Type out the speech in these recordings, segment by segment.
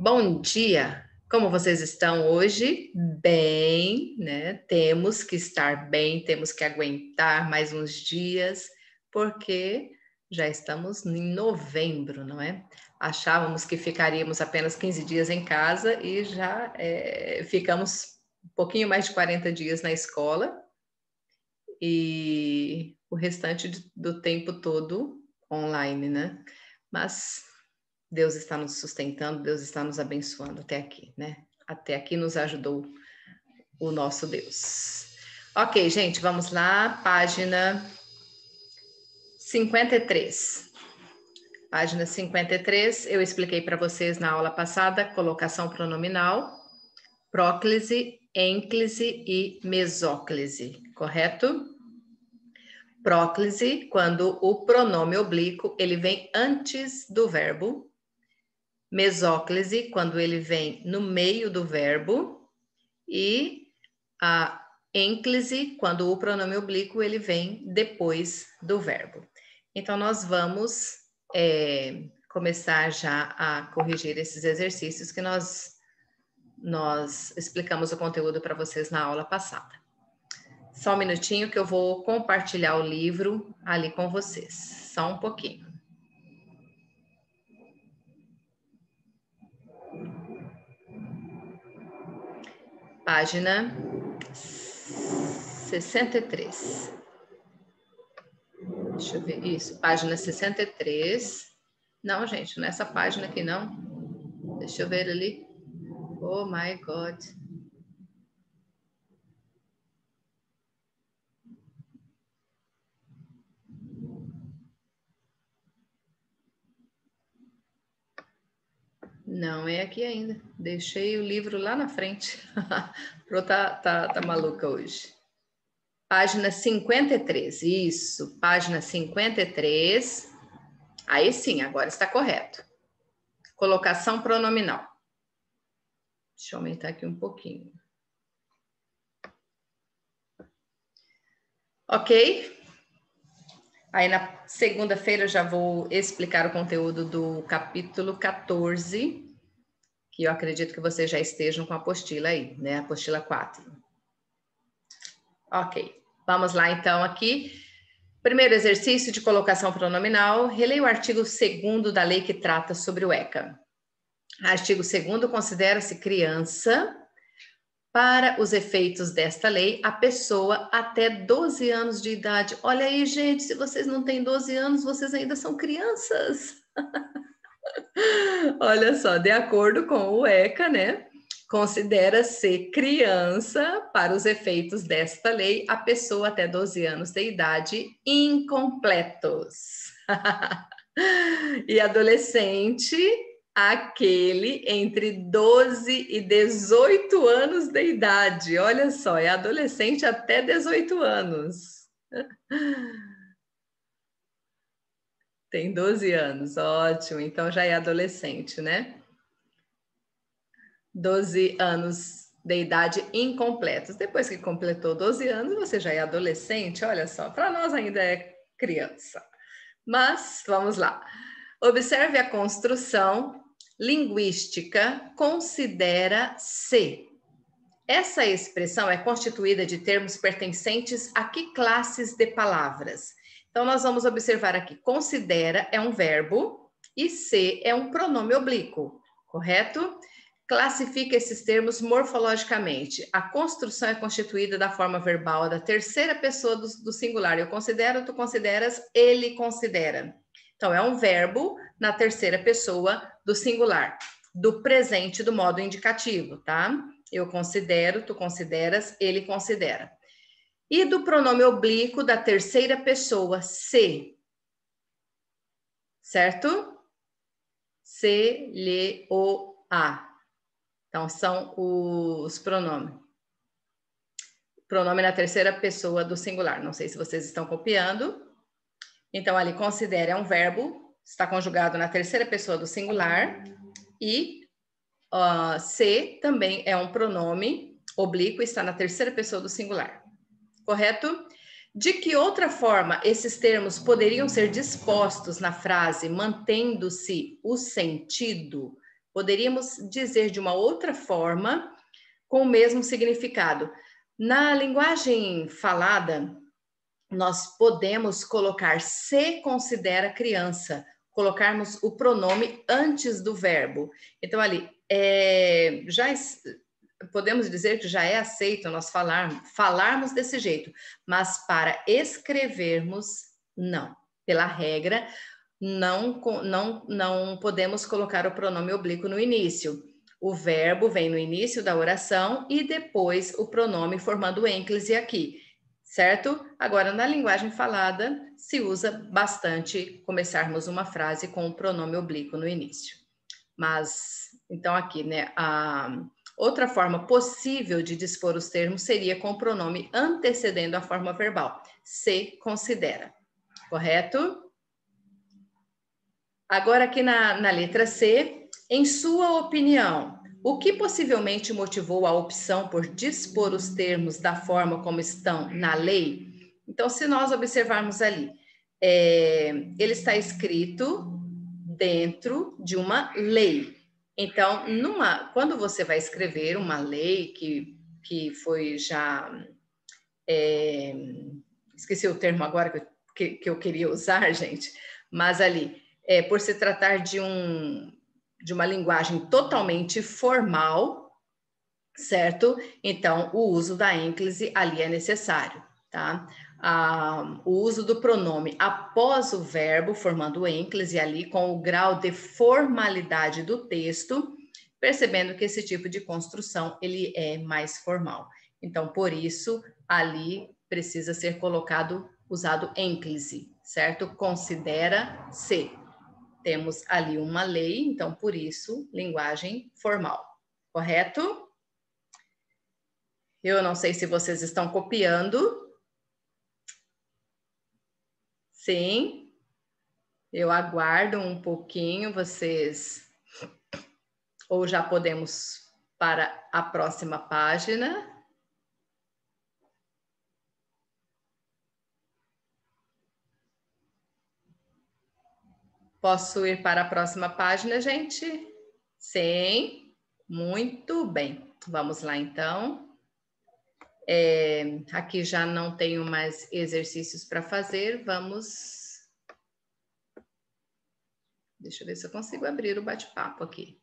Bom dia! Como vocês estão hoje? Bem, né? Temos que estar bem, temos que aguentar mais uns dias, porque já estamos em novembro, não é? Achávamos que ficaríamos apenas 15 dias em casa e já ficamos um pouquinho mais de 40 dias na escola e o restante do tempo todo online, né? Mas Deus está nos sustentando, Deus está nos abençoando até aqui, né? Até aqui nos ajudou o nosso Deus. Ok, gente, vamos lá, página 53. Página 53, eu expliquei para vocês na aula passada, colocação pronominal, próclise, ênclise e mesóclise, correto? Próclise, quando o pronome oblíquo, ele vem antes do verbo. Mesóclise, quando ele vem no meio do verbo, e a ênclise, quando o pronome oblíquo ele vem depois do verbo. Então, nós vamos começar já a corrigir esses exercícios que nós explicamos o conteúdo para vocês na aula passada. Só um minutinho que eu vou compartilhar o livro ali com vocês. Só um pouquinho. Página 63. Deixa eu ver. Isso, página 63. Não, gente, nessa página aqui não. Deixa eu ver ali. Oh, my God. Não é aqui ainda. Deixei o livro lá na frente. Pro tá maluca hoje. Página 53. Isso, página 53. Aí sim, agora está correto. Colocação pronominal. Deixa eu aumentar aqui um pouquinho. Ok? Aí na segunda-feira eu já vou explicar o conteúdo do capítulo 14, que eu acredito que vocês já estejam com a apostila aí, né? Apostila 4. Ok, vamos lá então aqui. Primeiro exercício de colocação pronominal. Releia o artigo 2º da lei que trata sobre o ECA. Artigo 2º, considera-se criança, para os efeitos desta lei, a pessoa até 12 anos de idade. Olha aí, gente, se vocês não têm 12 anos, vocês ainda são crianças. Olha só, de acordo com o ECA, né? Considera-se criança, para os efeitos desta lei, a pessoa até 12 anos de idade incompletos. E adolescente, aquele entre 12 e 18 anos de idade. Olha só, é adolescente até 18 anos. Tem 12 anos, ótimo. Então já é adolescente, né? 12 anos de idade incompletos. Depois que completou 12 anos, você já é adolescente. Olha só, para nós ainda é criança. Mas vamos lá. Observe a construção linguística considera-se. Essa expressão é constituída de termos pertencentes a que classes de palavras? Então, nós vamos observar aqui. Considera é um verbo e se é um pronome oblíquo, correto? Classifica esses termos morfologicamente. A construção é constituída da forma verbal da terceira pessoa do singular. Eu considero, tu consideras, ele considera. Então, é um verbo na terceira pessoa do singular, do presente do modo indicativo, tá? Eu considero, tu consideras, ele considera. E do pronome oblíquo da terceira pessoa, se. Certo? Se, lhe, o, a. Então, são os pronomes. Pronome na terceira pessoa do singular. Não sei se vocês estão copiando. Então, ali, considera é um verbo, está conjugado na terceira pessoa do singular. E se também é um pronome oblíquo, está na terceira pessoa do singular. Correto? De que outra forma esses termos poderiam ser dispostos na frase mantendo-se o sentido Poderíamos dizer de uma outra forma, com o mesmo significado. Na linguagem falada, nós podemos colocar se considera criança, colocarmos o pronome antes do verbo. Então, ali, podemos dizer que já é aceito nós falarmos desse jeito, mas para escrevermos, não. Pela regra, não podemos colocar o pronome oblíquo no início. O verbo vem no início da oração e depois o pronome formando o ênclise aqui, certo? Agora, na linguagem falada, se usa bastante começarmos uma frase com o pronome oblíquo no início. Mas, então aqui, né, a outra forma possível de dispor os termos seria com o pronome antecedendo a forma verbal. Se considera, correto? Agora aqui na letra C, em sua opinião, o que possivelmente motivou a opção por dispor os termos da forma como estão na lei? Então, se nós observarmos ali, ele está escrito dentro de uma lei. Então, quando você vai escrever uma lei que foi já... esqueci o termo agora que eu queria usar, gente, mas ali... por se tratar de uma linguagem totalmente formal, certo? Então, o uso da ênclise ali é necessário, tá? O uso do pronome após o verbo, formando o ênclise ali com o grau de formalidade do texto, percebendo que esse tipo de construção, ele é mais formal. Então, por isso, ali precisa ser usado ênclise, certo? Considera-se. Temos ali uma lei, então, por isso, linguagem formal, correto? Eu não sei se vocês estão copiando. Sim. Eu aguardo um pouquinho, vocês... Ou já podemos para a próxima página. Posso ir para a próxima página, gente? Sim. Muito bem. Vamos lá, então. Aqui já não tenho mais exercícios para fazer. Vamos... Deixa eu ver se eu consigo abrir o bate-papo aqui.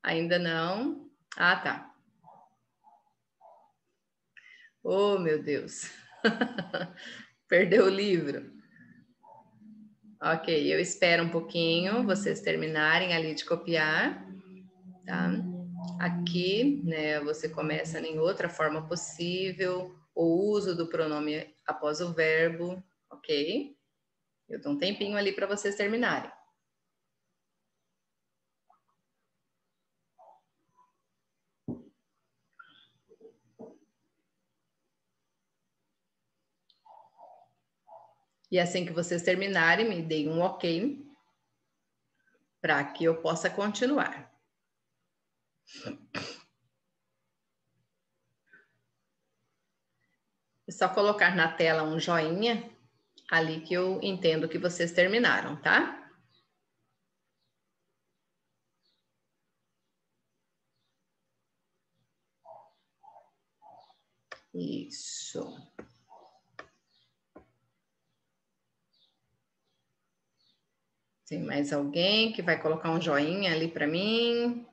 Ainda não. Ah, tá. Oh, meu Deus. Perdeu o livro. Ok, eu espero um pouquinho vocês terminarem ali de copiar, tá? Aqui, né, você começa em outra forma possível, o uso do pronome após o verbo, ok? Eu dou um tempinho ali para vocês terminarem. E assim que vocês terminarem, me deem um ok para que eu possa continuar. É só colocar na tela um joinha ali que eu entendo que vocês terminaram, tá? Isso. Tem mais alguém que vai colocar um joinha ali para mim?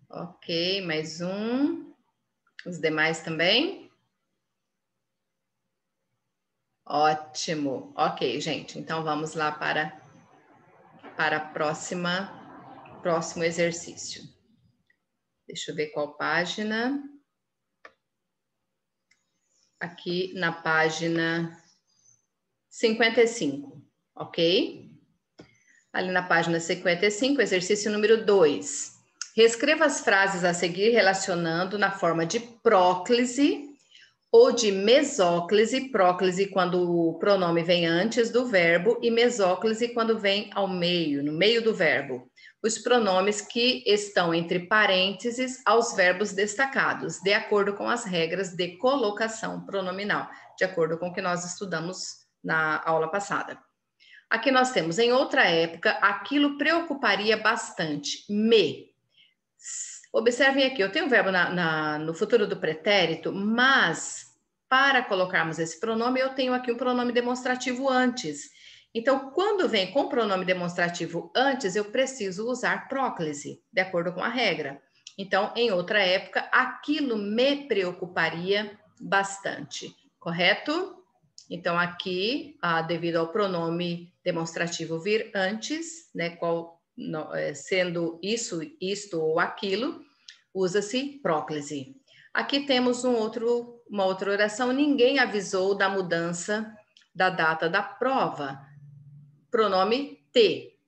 Ok, mais um. Os demais também? Ótimo. Ok, gente. Então vamos lá para a próximo exercício. Deixa eu ver qual página. Aqui na página 55, ok? Ali na página 55, exercício número 2. Reescreva as frases a seguir relacionando na forma de próclise ou de mesóclise. Próclise quando o pronome vem antes do verbo e mesóclise quando vem ao meio, no meio do verbo. os pronomes que estão entre parênteses aos verbos destacados, de acordo com as regras de colocação pronominal, de acordo com o que nós estudamos na aula passada. Aqui nós temos, em outra época, aquilo preocuparia bastante. Me. Observem aqui, eu tenho o verbo no futuro do pretérito, mas para colocarmos esse pronome, eu tenho aqui um pronome demonstrativo antes. Então, quando vem com pronome demonstrativo antes, eu preciso usar próclise, de acordo com a regra. Então, em outra época, aquilo me preocuparia bastante, correto? Então, aqui, devido ao pronome demonstrativo vir antes, né, sendo isso, isto ou aquilo, usa-se próclise. Aqui temos uma outra oração. Ninguém avisou da mudança da data da prova. Pronome te.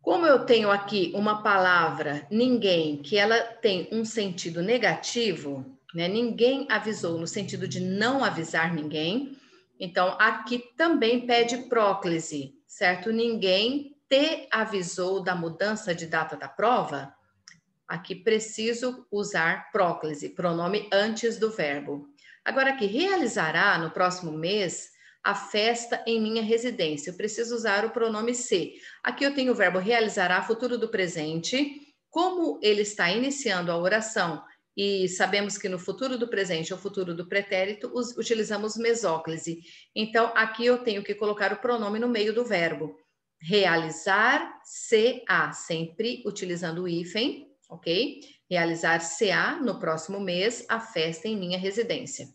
Como eu tenho aqui uma palavra, ninguém, que ela tem um sentido negativo, né? Ninguém avisou no sentido de não avisar ninguém. Então, aqui também pede próclise, certo? Ninguém te avisou da mudança de data da prova. Aqui preciso usar próclise, pronome antes do verbo. Agora aqui, realizará no próximo mês a festa em minha residência. Eu preciso usar o pronome se. Aqui eu tenho o verbo realizará, futuro do presente. Como ele está iniciando a oração e sabemos que no futuro do presente ou futuro do pretérito utilizamos mesóclise. Então, aqui eu tenho que colocar o pronome no meio do verbo. Realizar-se-á, sempre utilizando o hífen, ok? Realizar-se-á no próximo mês a festa em minha residência.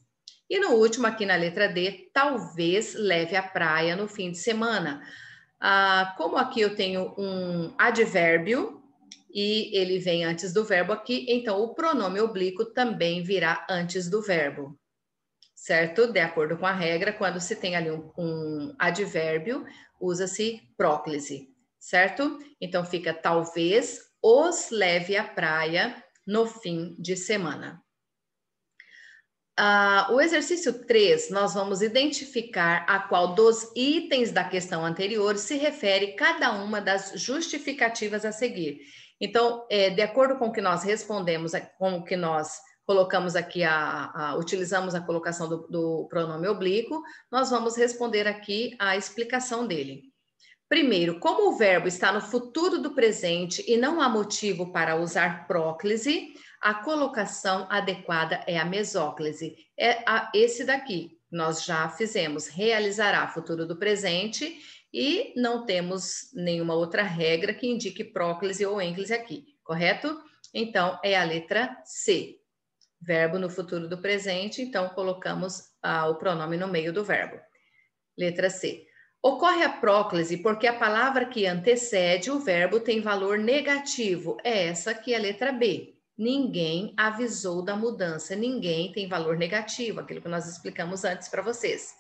E no último, aqui na letra D, talvez leve à praia no fim de semana. Como aqui eu tenho um advérbio e ele vem antes do verbo aqui, então o pronome oblíquo também virá antes do verbo, certo? De acordo com a regra, quando se tem ali um advérbio, usa-se próclise, certo? Então fica talvez os leve à praia no fim de semana. O exercício 3, nós vamos identificar a qual dos itens da questão anterior se refere cada uma das justificativas a seguir. Então, de acordo com o que nós respondemos, com o que nós colocamos aqui, utilizamos a colocação do pronome oblíquo, nós vamos responder aqui a explicação dele. Primeiro, como o verbo está no futuro do presente e não há motivo para usar próclise, a colocação adequada é a mesóclise. Esse daqui, nós já fizemos, realizará futuro do presente e não temos nenhuma outra regra que indique próclise ou ênclise aqui, correto? Então, é a letra C. Verbo no futuro do presente, então colocamos o pronome no meio do verbo. Letra C. Ocorre a próclise porque a palavra que antecede o verbo tem valor negativo. É essa aqui, a letra B. Ninguém avisou da mudança. Ninguém tem valor negativo, aquilo que nós explicamos antes para vocês.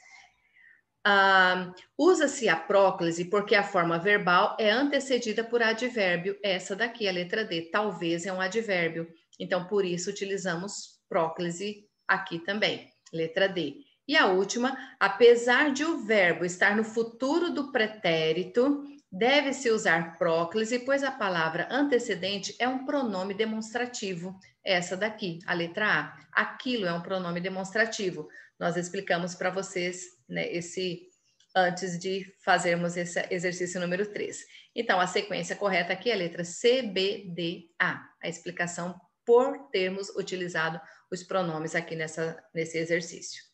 Usa-se a próclise porque a forma verbal é antecedida por advérbio. Essa daqui, a letra D. Talvez é um advérbio. Então, por isso, utilizamos próclise aqui também. Letra D. E a última, apesar de o verbo estar no futuro do pretérito, deve-se usar próclise, pois a palavra antecedente é um pronome demonstrativo. Essa daqui, a letra A. Aquilo é um pronome demonstrativo. Nós explicamos para vocês, né, antes de fazermos esse exercício número 3. Então, a sequência correta aqui é a letra C, B, D, A. A explicação por termos utilizado os pronomes aqui nesse exercício.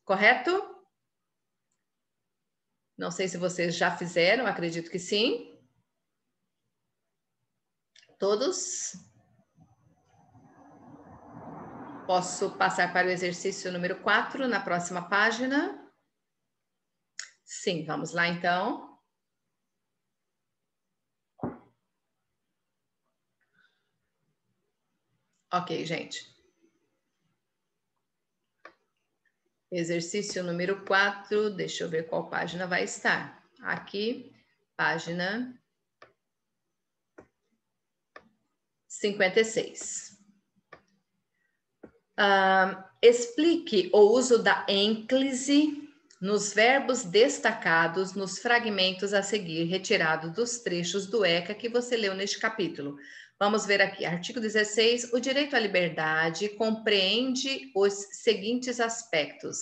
Correto? Não sei se vocês já fizeram, acredito que sim. Todos? Posso passar para o exercício número 4 na próxima página? Sim, vamos lá então. Ok, gente. Exercício número 4, deixa eu ver qual página vai estar. Aqui, página 56. Explique o uso da ênclise nos verbos destacados nos fragmentos a seguir, retirados dos trechos do ECA que você leu neste capítulo. Vamos ver aqui, artigo 16, o direito à liberdade compreende os seguintes aspectos: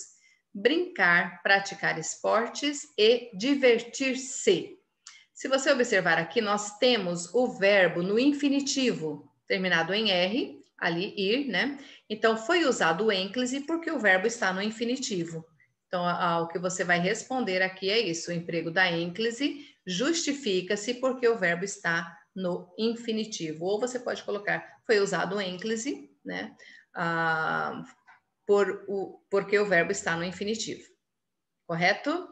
brincar, praticar esportes e divertir-se. Se você observar aqui, nós temos o verbo no infinitivo, terminado em R, ali, ir, né? Então, foi usado o ênclise porque o verbo está no infinitivo. Então, o que você vai responder aqui é isso, o emprego da ênclise justifica-se porque o verbo está no infinitivo. Ou você pode colocar, foi usado o ênclise, né? Porque o verbo está no infinitivo. Correto?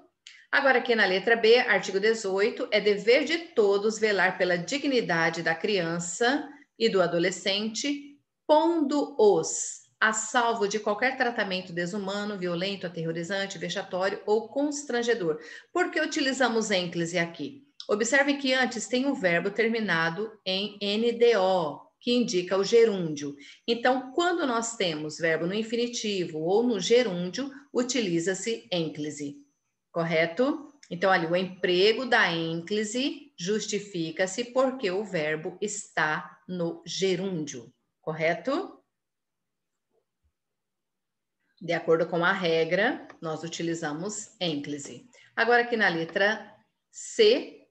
Agora, aqui na letra B, artigo 18, é dever de todos velar pela dignidade da criança e do adolescente, pondo-os a salvo de qualquer tratamento desumano, violento, aterrorizante, vexatório ou constrangedor. Por que utilizamos ênclise aqui? Observe que antes tem um verbo terminado em NDO, que indica o gerúndio. Então, quando nós temos verbo no infinitivo ou no gerúndio, utiliza-se ênclise. Correto? Então, ali, o emprego da ênclise justifica-se porque o verbo está no gerúndio. Correto? De acordo com a regra, nós utilizamos ênclise. Agora, aqui na letra C,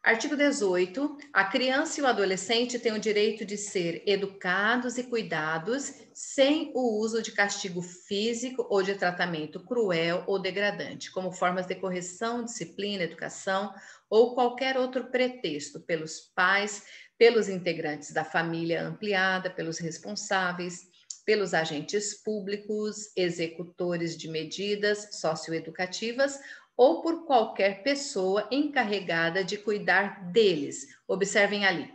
artigo 18, a criança e o adolescente têm o direito de ser educados e cuidados sem o uso de castigo físico ou de tratamento cruel ou degradante, como formas de correção, disciplina, educação ou qualquer outro pretexto pelos pais, pelos integrantes da família ampliada, pelos responsáveis, pelos agentes públicos, executores de medidas socioeducativas ou por qualquer pessoa encarregada de cuidar deles. Observem ali,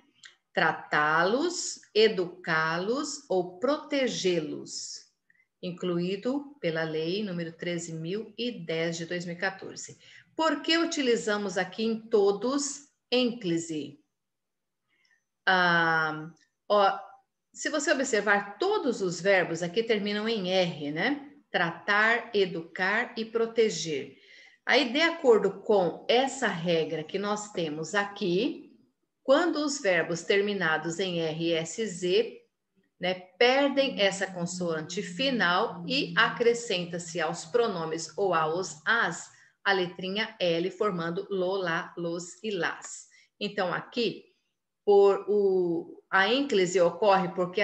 tratá-los, educá-los ou protegê-los, incluído pela lei número 13.010 de 2014. Por que utilizamos aqui em todos ênclise? Se você observar, todos os verbos aqui terminam em R, né? Tratar, educar e proteger. Aí, de acordo com essa regra que nós temos aqui, quando os verbos terminados em R e SZ, né, perdem essa consoante final e acrescenta-se aos pronomes ou aos as a letrinha L, formando lo, lá, los e las. Então, aqui, a ênclise ocorre porque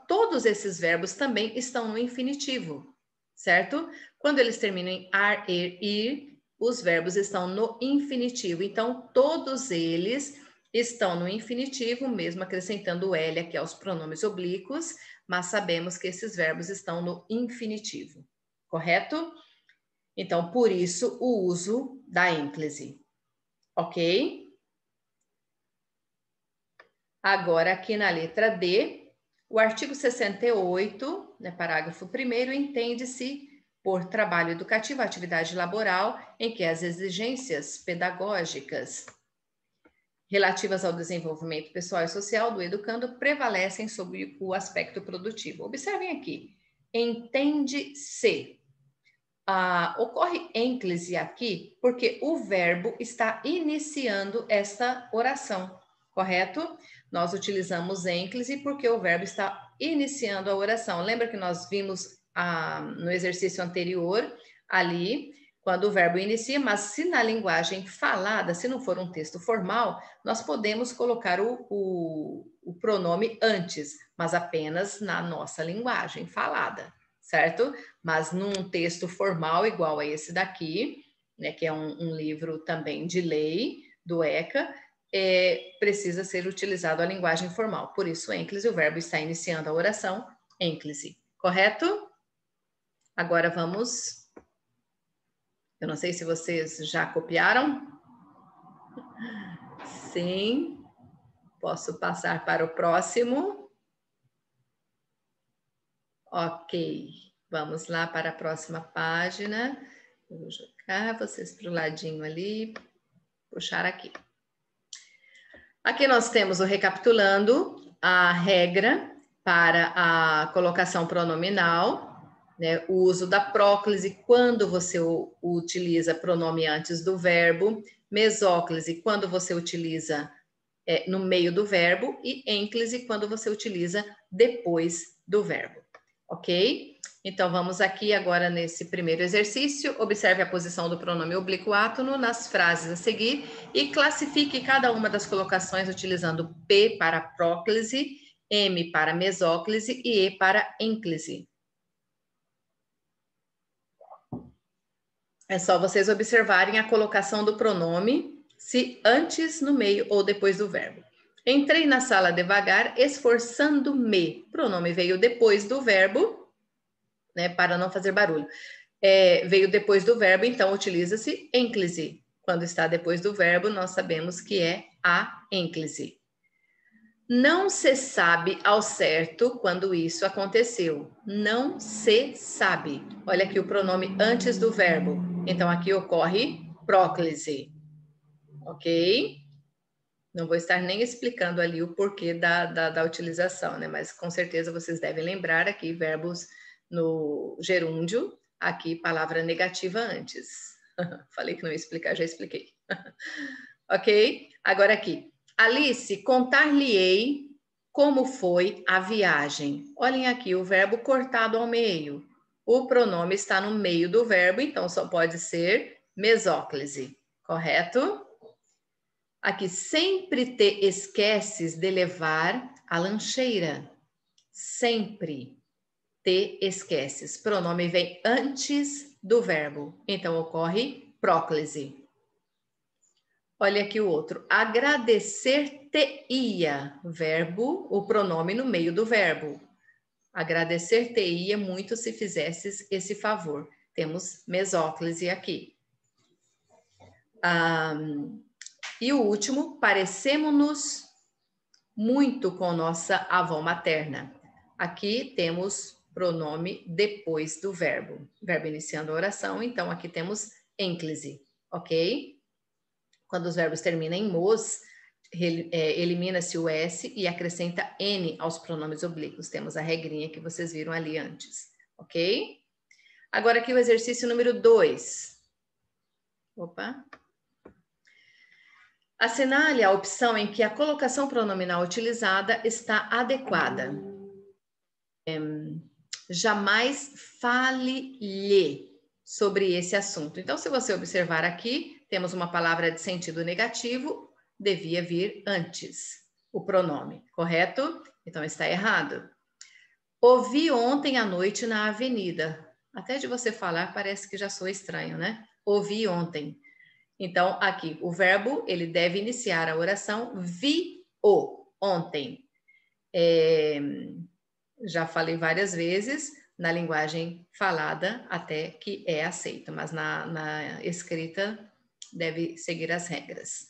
todos esses verbos também estão no infinitivo, certo? Quando eles terminam em ar, ir, os verbos estão no infinitivo. Então, todos eles estão no infinitivo, mesmo acrescentando o L aqui aos pronomes oblíquos, mas sabemos que esses verbos estão no infinitivo, correto? Então, por isso, o uso da ênclise, ok? Agora, aqui na letra D, o artigo 68, né, parágrafo 1º, entende-se por trabalho educativo, atividade laboral, em que as exigências pedagógicas relativas ao desenvolvimento pessoal e social do educando prevalecem sobre o aspecto produtivo. Observem aqui, entende-se. Ocorre ênclise aqui porque o verbo está iniciando esta oração, correto? Nós utilizamos ênclise porque o verbo está iniciando a oração. Lembra que nós vimos no exercício anterior, ali, quando o verbo inicia, mas se na linguagem falada, se não for um texto formal, nós podemos colocar o pronome antes, mas apenas na nossa linguagem falada, certo? Mas num texto formal igual a esse daqui, né, que é um livro também de lei do ECA, precisa ser utilizado a linguagem formal. Por isso, ênclise, o verbo está iniciando a oração, ênclise. Correto? Agora vamos... Eu não sei se vocês já copiaram. Sim. Posso passar para o próximo? Ok. Vamos lá para a próxima página. Eu vou jogar vocês para o ladinho ali. Puxar aqui. Aqui nós temos o recapitulando, a regra para a colocação pronominal, né? O uso da próclise, quando você utiliza pronome antes do verbo. Mesóclise, quando você utiliza no meio do verbo. E ênclise, quando você utiliza depois do verbo. Ok? Então, vamos aqui agora nesse primeiro exercício. Observe a posição do pronome oblíquo átono nas frases a seguir e classifique cada uma das colocações utilizando P para próclise, M para mesóclise e E para ênclise. É só vocês observarem a colocação do pronome, se antes, no meio ou depois do verbo. Entrei na sala devagar, esforçando-me. O pronome veio depois do verbo, né, para não fazer barulho. Veio depois do verbo, então utiliza-se ênclise. Quando está depois do verbo, nós sabemos que é a ênclise. Não se sabe ao certo quando isso aconteceu. Não se sabe. Olha aqui o pronome antes do verbo. Então, aqui ocorre próclise. Ok? Não vou estar nem explicando ali o porquê da utilização, né? Mas com certeza vocês devem lembrar aqui verbos no gerúndio, aqui palavra negativa antes. Falei que não ia explicar, já expliquei. Ok? Agora aqui. Alice, contar-lhe-ei como foi a viagem. Olhem aqui o verbo cortado ao meio. O pronome está no meio do verbo, então só pode ser mesóclise. Correto? Aqui, sempre te esqueces de levar a lancheira. Sempre te esqueces. Pronome vem antes do verbo, então ocorre próclise. Olha aqui o outro. Agradecer-te-ia. Verbo, o pronome no meio do verbo. Agradecer-te-ia muito se fizesses esse favor. Temos mesóclise aqui. E o último, parecemos-nos muito com nossa avó materna. Aqui temos pronome depois do verbo. Verbo iniciando a oração, então aqui temos ênclise, ok? Quando os verbos terminam em mos, elimina-se o S e acrescenta N aos pronomes oblíquos. Temos a regrinha que vocês viram ali antes, ok? Agora aqui o exercício número 2. Opa! Assinale a opção em que a colocação pronominal utilizada está adequada. Jamais fale-lhe sobre esse assunto. Então, se você observar aqui, temos uma palavra de sentido negativo, devia vir antes o pronome, correto? Então, está errado. Ouvi ontem à noite na avenida. Até de você falar, parece que já soa estranho, né? Ouvi ontem. Então, aqui, o verbo, ele deve iniciar a oração vi-o ontem. Já falei várias vezes, na linguagem falada até que é aceita, mas na escrita deve seguir as regras.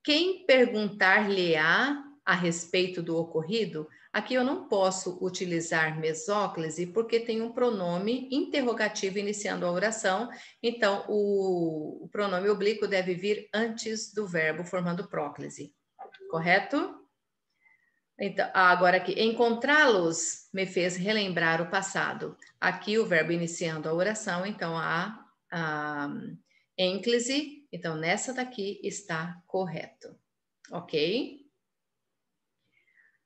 Quem perguntar-lhe-á a respeito do ocorrido, aqui eu não posso utilizar mesóclise porque tem um pronome interrogativo iniciando a oração, então o pronome oblíquo deve vir antes do verbo formando próclise, correto? Então, agora aqui, encontrá-los me fez relembrar o passado. Aqui o verbo iniciando a oração, então a ênclise, então nessa daqui está correto, ok?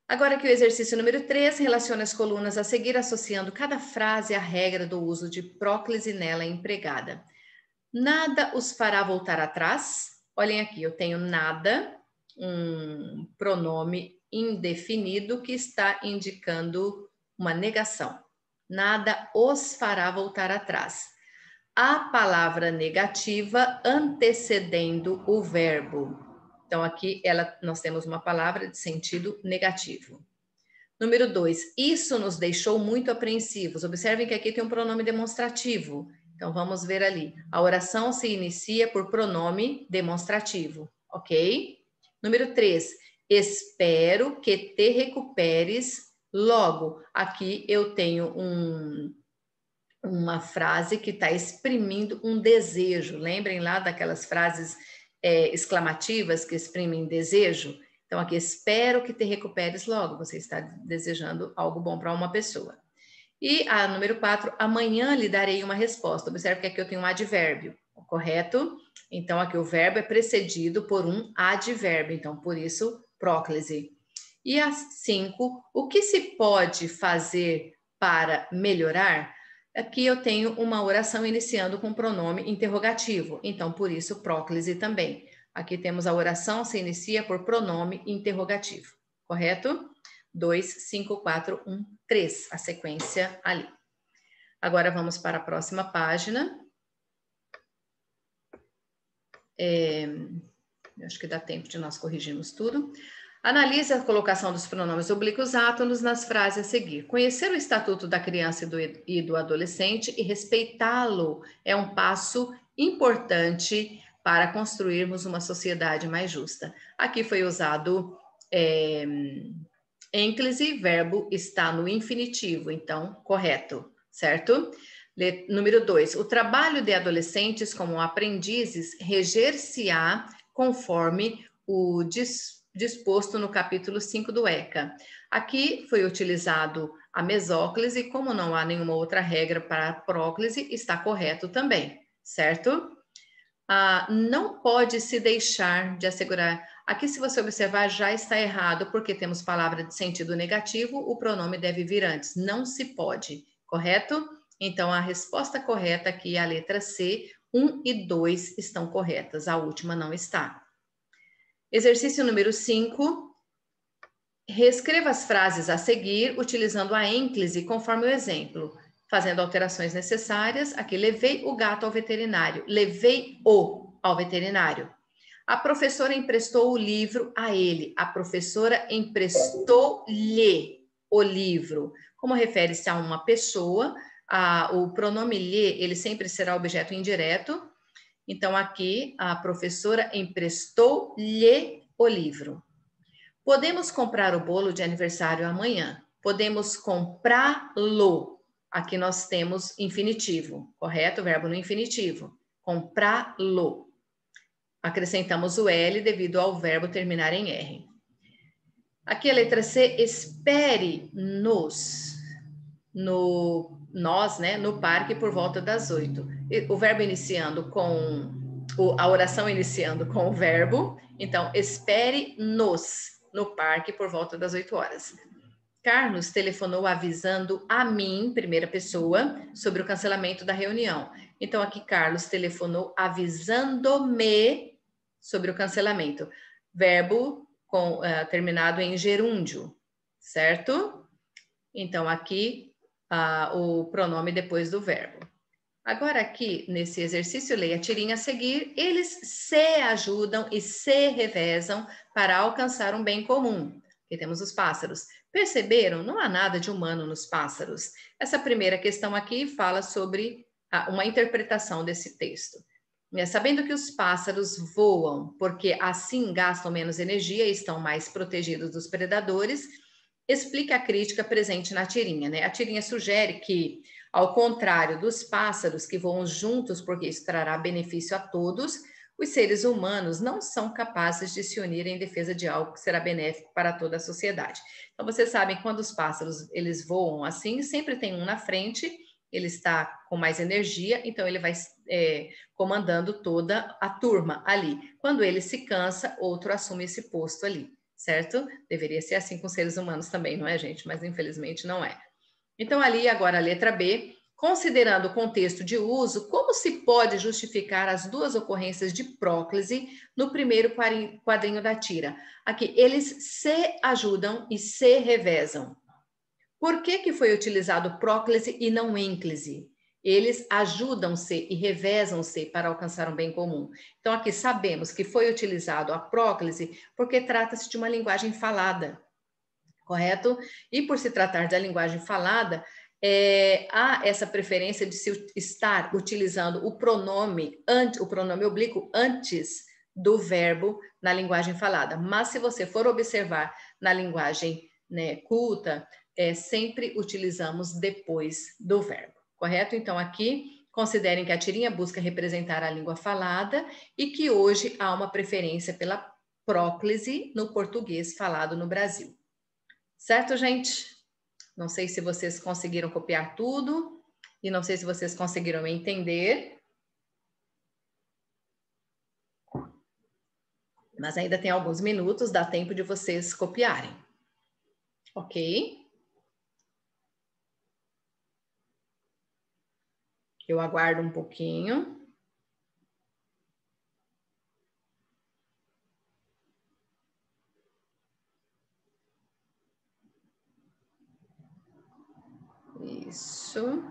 Agora aqui o exercício número 3, relaciona as colunas a seguir associando cada frase à regra do uso de próclise nela empregada. Nada os fará voltar atrás. Olhem aqui, eu tenho nada, um pronome indefinido que está indicando uma negação. Nada os fará voltar atrás. A palavra negativa antecedendo o verbo. Então, aqui nós temos uma palavra de sentido negativo. Número 2, isso nos deixou muito apreensivos. Observem que aqui tem um pronome demonstrativo. Então, vamos ver ali. A oração se inicia por pronome demonstrativo, ok? Número 3, espero que te recuperes logo. Aqui eu tenho uma frase que está exprimindo um desejo. Lembrem lá daquelas frases exclamativas que exprimem desejo? Então, aqui, espero que te recuperes logo. Você está desejando algo bom para uma pessoa. E a número 4, amanhã lhe darei uma resposta. Observe que aqui eu tenho um advérbio, correto? Então, aqui o verbo é precedido por um advérbio, então, por isso, próclise. E a 5, o que se pode fazer para melhorar? Aqui eu tenho uma oração iniciando com pronome interrogativo, então, por isso, próclise também. Aqui temos a oração, se inicia por pronome interrogativo, correto? 2, 5, 4, 1, 3, a sequência ali. Agora vamos para a próxima página. Acho que dá tempo de nós corrigirmos tudo. Analise a colocação dos pronomes oblíquos átonos nas frases a seguir. Conhecer o estatuto da criança e do adolescente e respeitá-lo é um passo importante para construirmos uma sociedade mais justa. Aqui foi usado ênclise, verbo está no infinitivo, então, correto, certo? Número 2, o trabalho de adolescentes como aprendizes reger-se-á conforme o disposto no capítulo 5 do ECA. Aqui foi utilizado a mesóclise, como não há nenhuma outra regra para a próclise, está correto também, certo? Não pode se deixar de assegurar. Aqui, se você observar, já está errado, porque temos palavra de sentido negativo, o pronome deve vir antes. Não se pode, correto? Então, a resposta correta aqui é a letra C. 1 e 2 estão corretas, a última não está. Exercício número 5. Reescreva as frases a seguir, utilizando a ênclise conforme o exemplo. Fazendo alterações necessárias, aqui levei o gato ao veterinário, levei-o ao veterinário. A professora emprestou o livro a ele, a professora emprestou-lhe o livro. Como refere-se a uma pessoa, o pronome lhe, ele sempre será objeto indireto. Então, aqui, a professora emprestou-lhe o livro. Podemos comprar o bolo de aniversário amanhã. Podemos comprá-lo. Aqui nós temos infinitivo, correto? Verbo no infinitivo. Comprá-lo. Acrescentamos o L devido ao verbo terminar em R. Aqui a letra C, espere-nos nós, né, no parque por volta das 8. O verbo iniciando com a oração iniciando com o verbo, então espere-nos no parque por volta das 8 horas. Carlos telefonou avisando a mim, primeira pessoa, sobre o cancelamento da reunião. Então, aqui, Carlos telefonou avisando-me sobre o cancelamento. Verbo terminado em gerúndio, certo? Então, aqui, o pronome depois do verbo. Agora, aqui, nesse exercício, leia a tirinha a seguir. Eles se ajudam e se revezam para alcançar um bem comum. Aqui temos os pássaros. Perceberam? Não há nada de humano nos pássaros. Essa primeira questão aqui fala sobre uma interpretação desse texto. Sabendo que os pássaros voam porque assim gastam menos energia e estão mais protegidos dos predadores, explica a crítica presente na tirinha, né? A tirinha sugere que, ao contrário dos pássaros que voam juntos porque isso trará benefício a todos, os seres humanos não são capazes de se unir em defesa de algo que será benéfico para toda a sociedade. Então, vocês sabem, quando os pássaros eles voam assim, sempre tem um na frente, ele está com mais energia, então ele vai comandando toda a turma ali. Quando ele se cansa, outro assume esse posto ali, certo? Deveria ser assim com os seres humanos também, não é, gente? Mas infelizmente não é. Então, ali agora a letra B. Considerando o contexto de uso, como se pode justificar as duas ocorrências de próclise no primeiro quadrinho da tira? Aqui, eles se ajudam e se revezam. Por que foi utilizado próclise e não ênclise? Eles ajudam-se e revezam-se para alcançar um bem comum. Então, aqui sabemos que foi utilizado a próclise porque trata-se de uma linguagem falada, correto? E por se tratar da linguagem falada, há essa preferência de se estar utilizando o pronome oblíquo antes do verbo na linguagem falada. Mas se você for observar na linguagem, né, culta, sempre utilizamos depois do verbo, correto? Então aqui considerem que a tirinha busca representar a língua falada e que hoje há uma preferência pela próclise no português falado no Brasil. Certo, gente? Não sei se vocês conseguiram copiar tudo e não sei se vocês conseguiram entender. Mas ainda tem alguns minutos, dá tempo de vocês copiarem. Ok? Eu aguardo um pouquinho. Isso.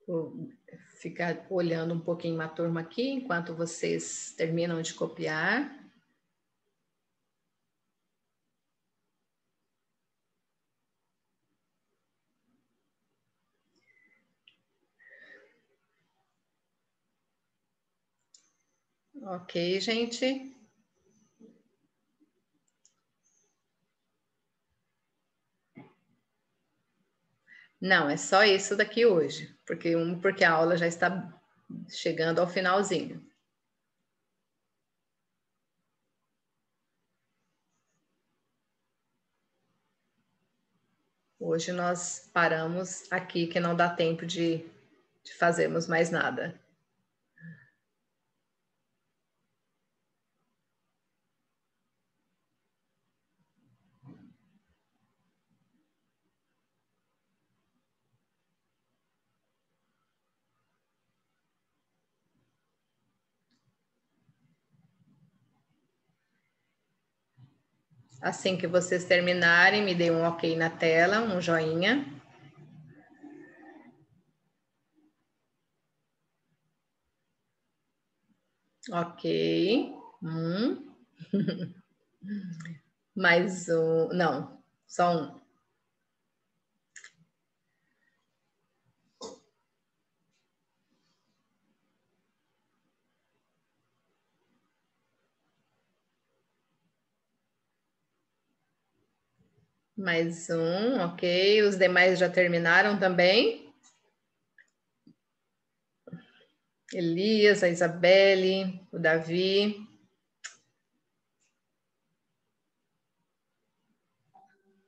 Vou ficar olhando um pouquinho uma turma aqui enquanto vocês terminam de copiar. Ok, gente. Não, é só isso daqui hoje, porque a aula já está chegando ao finalzinho. Hoje nós paramos aqui que não dá tempo de fazermos mais nada. Assim que vocês terminarem, me dê um ok na tela, um joinha. Ok. Mais um. Não, só um. Mais um, ok. Os demais já terminaram também. Elias, a Isabelle, o Davi.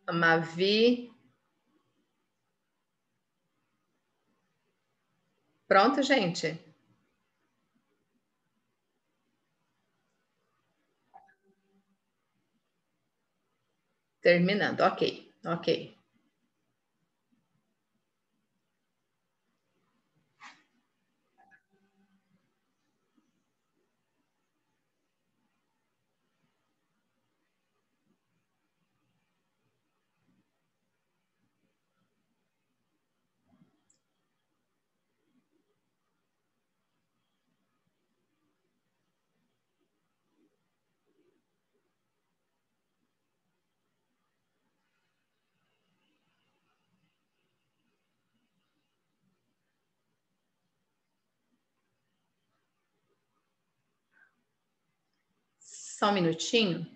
A Mavi. Pronto, gente? Terminando, ok, ok. Só um minutinho.